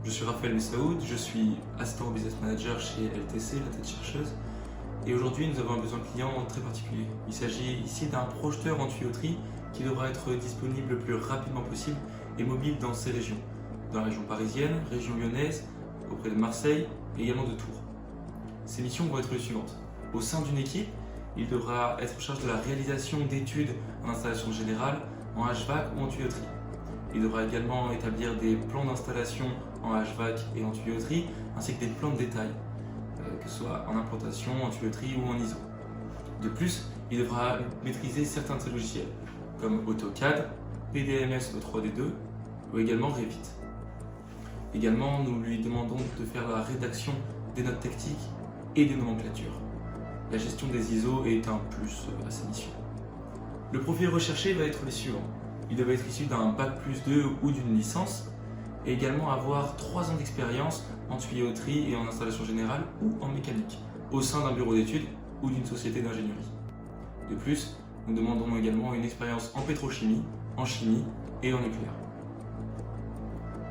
Je suis Raphaël Messaoud, je suis assistant business manager chez LTC, la tête chercheuse. Et aujourd'hui, nous avons un besoin client très particulier. Il s'agit ici d'un projeteur en tuyauterie qui devra être disponible le plus rapidement possible et mobile dans ces régions. Dans la région parisienne, région lyonnaise, auprès de Marseille et également de Tours. Ces missions vont être les suivantes. Au sein d'une équipe, il devra être en charge de la réalisation d'études en installation générale, en HVAC ou en tuyauterie. Il devra également établir des plans d'installation en HVAC et en tuyauterie, ainsi que des plans de détail, que ce soit en implantation, en tuyauterie ou en ISO. De plus, il devra maîtriser certains de ces logiciels, comme AutoCAD, PDMS E3D2 ou également Revit. Également, nous lui demandons de faire la rédaction des notes techniques et des nomenclatures. La gestion des ISO est un plus à ces missions. Le profil recherché va être les suivants. Il devrait être issu d'un Bac+2 ou d'une licence et également avoir 3 ans d'expérience en tuyauterie et en installation générale ou en mécanique au sein d'un bureau d'études ou d'une société d'ingénierie. De plus, nous demandons également une expérience en pétrochimie, en chimie et en nucléaire.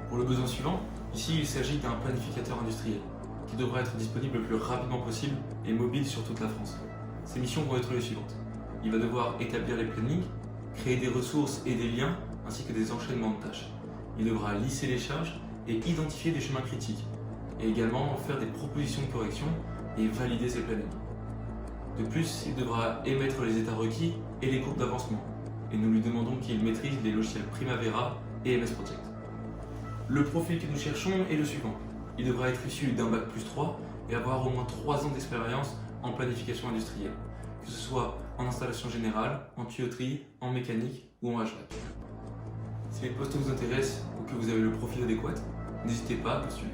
Pour le besoin suivant, ici il s'agit d'un planificateur industriel qui devra être disponible le plus rapidement possible et mobile sur toute la France. Ses missions vont être les suivantes. Il va devoir établir les plannings, créer des ressources et des liens, ainsi que des enchaînements de tâches. Il devra lisser les charges et identifier des chemins critiques, et également faire des propositions de correction et valider ses plannings. De plus, il devra émettre les états requis et les courbes d'avancement, et nous lui demandons qu'il maîtrise les logiciels Primavera et MS Project. Le profil que nous cherchons est le suivant. Il devra être issu d'un Bac+3 et avoir au moins 3 ans d'expérience en planification industrielle, que ce soit en installation générale, en tuyauterie, en mécanique ou en HVAC. Si les postes vous intéressent ou que vous avez le profil adéquat, n'hésitez pas à postuler.